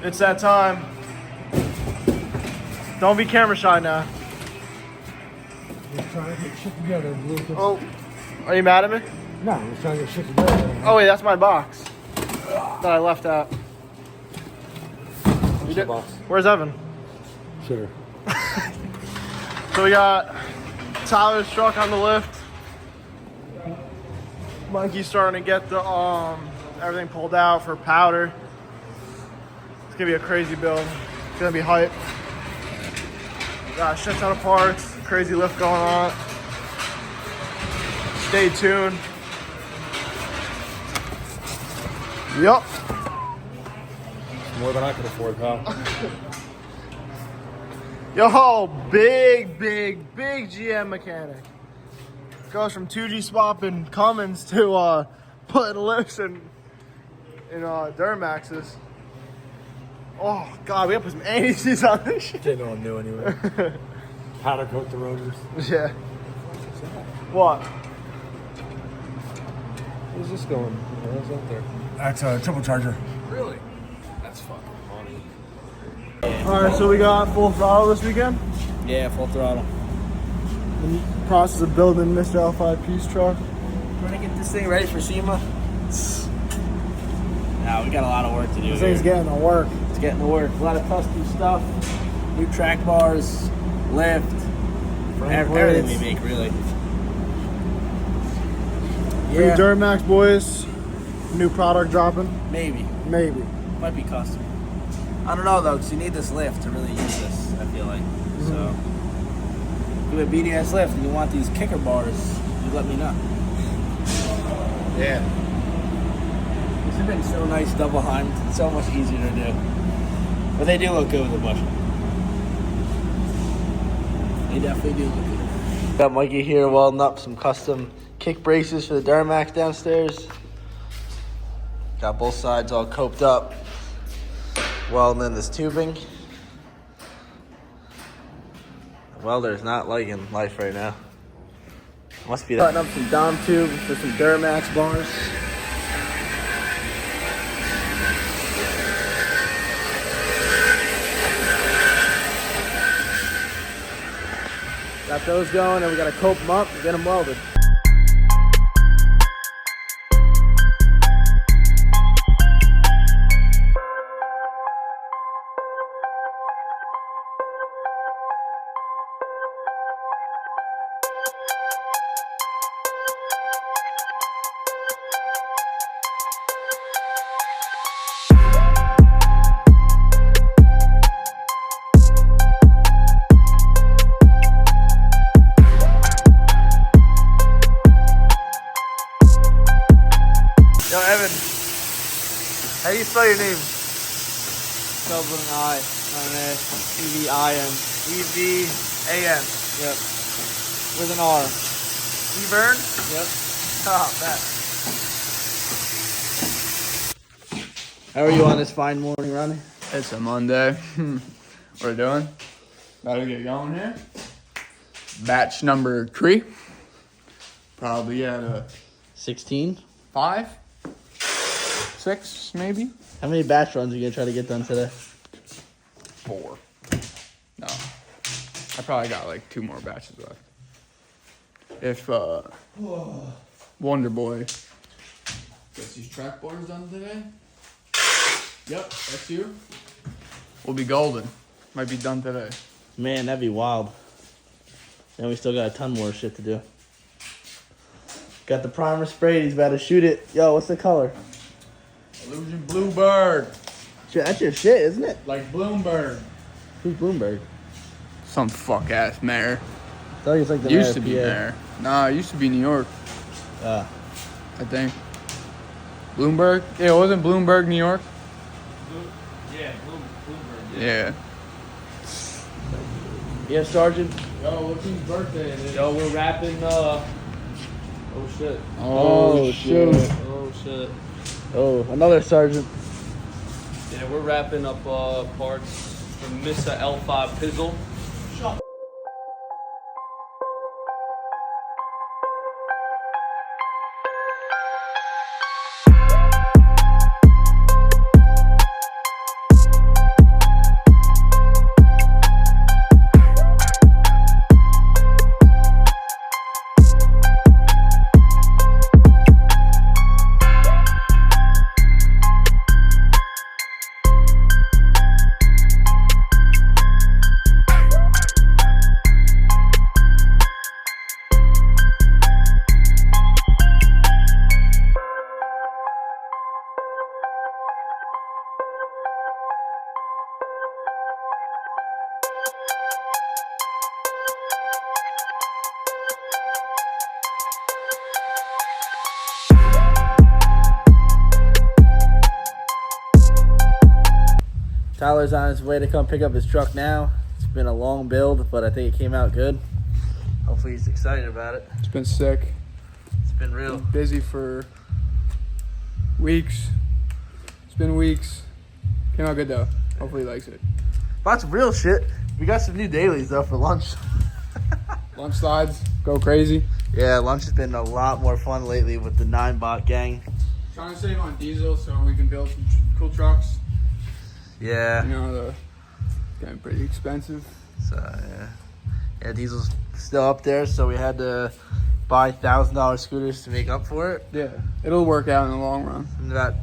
It's that time. Don't be camera shy now. Just trying to get shit together, Lucas. Oh, are you mad at me? No, I'm just trying to get shit together. Oh wait, that's my box that I left out. What's your box? Where's Evan? Sure. So we got Tyler's truck on the lift. Monkey's starting to get the everything pulled out for powder. It's gonna be a crazy build. It's gonna be hype. Got a shit ton of parts, crazy lift going on. Stay tuned. Yup. More than I could afford, pal. Yo, big GM mechanic. Goes from 2G swapping Cummins to putting lifts in Duramaxes. Oh God, we gotta put some anti-seize on this shit. Didn't know I'm new anyway. Powder coat the rotors. Yeah. What? Where's this going? What's up there? That's a triple charger. Really? That's fucking funny. All right, so we got full throttle this weekend. Yeah, full throttle. In the process of building Mr. L5p's truck. Trying to get this thing ready for SEMA. Now we got a lot of work to do. This thing's getting to work. It's getting to work. A lot of custom stuff, new track bars, lift, everything we make really. For you Duramax boys, new product dropping. Maybe. Maybe. Might be custom. I don't know though, because you need this lift to really use this, I feel like. So, if you have a BDS lift and you want these kicker bars, you let me know. Yeah. This has been so nice double heimed. It's so much easier to do. But they do look good with the bushing. They definitely do look good. Got Mikey here welding up some custom kick braces for the Duramax downstairs. Got both sides all coped up. Welding in this tubing. The welder's not liking life right now. Must be cutting up some Dom tube for some Duramax bars. Got those going, and we gotta cope them up and get them welded. Yo, Evan, how do you spell your name? Spelled with an I, not an A. E-V-I-N. E-V-A-N. Yep. With an R. E-Burn? Yep. Oh, bet. How are you on this fine morning, Ronnie? It's a Monday. We're doing. About to get going here. Batch number 3. Probably at a 16. 5, 6, maybe. How many batch runs are you gonna try to get done today? 4. No. I probably got like 2 more batches left. If Wonder Boy gets these track bars done today. Yep, that's you. We'll be golden. Might be done today. Man, that'd be wild. And we still got a ton more shit to do. Got the primer sprayed. He's about to shoot it. Yo, what's the color? Illusion Bluebird. Shit, that's your shit, isn't it? Like Bloomberg. Who's Bloomberg? Some fuck ass mayor. I thought he was like the Used to mayor be of PA. mayor. Nah, it used to be New York, Ah. I think. Bloomberg? Yeah, it wasn't Bloomberg, New York? Yeah, Bloomberg. Yeah. Yeah, Sergeant. Yo, what's his birthday? Yo, we're rapping, oh shit. Oh, shit. Oh shit. Oh, another sergeant. Yeah, we're wrapping up parts from Mr. L5 Pizzle. Tyler's on his way to come pick up his truck now. It's been a long build, but I think it came out good. Hopefully he's excited about it. It's been sick. It's been real. Busy for weeks. It's been weeks. Came out good though. Hopefully he likes it. Lots of real shit. We got some new dailies though for lunch. Lunch slides, go crazy. Yeah, lunch has been a lot more fun lately with the 9-bot gang. Trying to save on diesel so we can build some cool trucks. Yeah. You know, it's getting pretty expensive. So yeah, diesel's still up there, so we had to buy $1,000 scooters to make up for it. Yeah, it'll work out in the long run. In about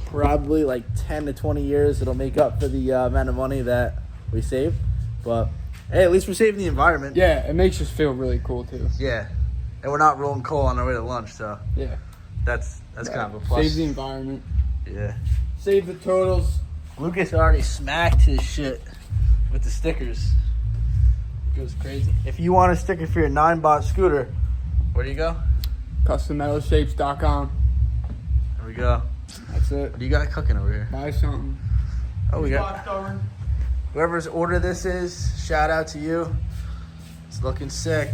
probably like 10 to 20 years, it'll make up for the amount of money that we saved. But hey, at least we're saving the environment. Yeah, it makes us feel really cool too. Yeah, and we're not rolling coal on our way to lunch, so Yeah, that's kind of a plus. save the environment. Yeah. Save the totals. Lucas already smacked his shit with the stickers. It goes crazy. If you want a sticker for your 9-bot scooter, where do you go? CustomMetalShapes.com. There we go. That's it. What do you got cooking over here? Buy something. Oh, we got whoever's order this is. Shout out to you. It's looking sick.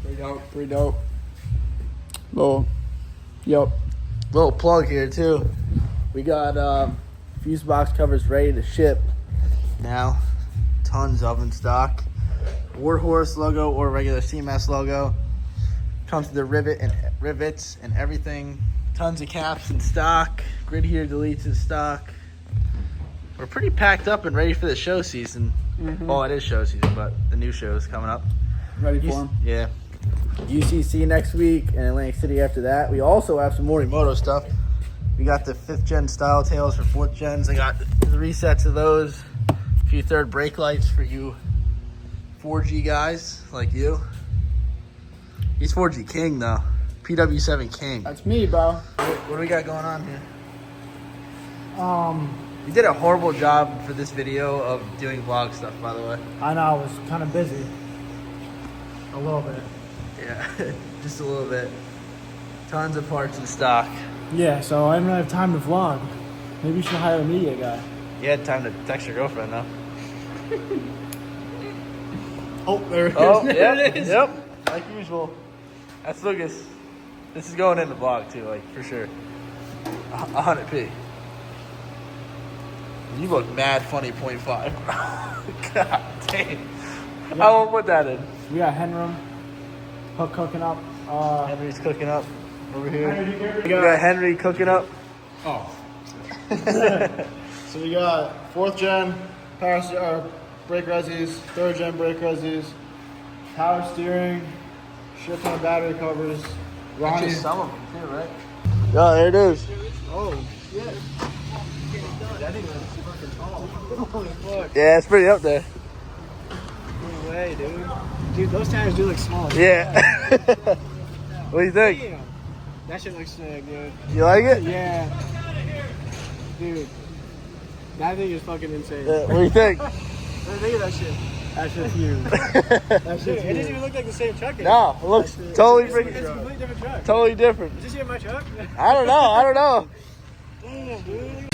Pretty dope. Pretty dope. Yup. Little plug here too. We got fuse box covers ready to ship now. Tons of in stock. Warhorse logo or regular CMS logo. Comes with the rivets and everything. Tons of caps in stock. Grid here deletes in stock. We're pretty packed up and ready for the show season. Well, it is show season, but the new show is coming up. Ready for them? Yeah. UCC next week and Atlantic City after that. We also have some Morimoto stuff. We got the 5th gen style tails for 4th gens. I got the resets of those. A few third brake lights for you 4G guys like you. He's 4G King though. PW7 King. That's me, bro. What do we got going on here? You did a horrible job for this video of doing vlog stuff, by the way. I know, I was kind of busy. A little bit. Yeah, just a little bit. Tons of parts in stock. Yeah, so I didn't really have time to vlog. Maybe you should hire a media guy. You had time to text your girlfriend, though. Oh, there it is. Oh, There yep, it is. yep. Like usual. That's Lucas. This is going in the vlog, too, like, for sure. 100p. You look mad funny, 0.5. God damn. I won't put that in. We got Henrum. Hook cooking up. Henry's cooking up over here. Henry, We got Henry cooking up. Oh. So we got 4th gen power brake resis, 3rd gen brake resis, power steering, shit ton of battery covers. Ronnie. Some of them too, right? Yeah, there it is. Oh, shit. That thing was fucking tall. Holy fuck. Yeah, it's pretty up there. No way, dude. Dude, those tires do look small. Yeah. What do you think? Damn. That shit looks sick, dude. You like it? Yeah. Dude. That thing is fucking insane. What do you think? What do you think of that shit? That shit's huge. That shit's huge. It doesn't even look like the same truck anymore. No, it looks totally It's a completely different truck. totally different. Is this even my truck? I don't know. Damn, dude.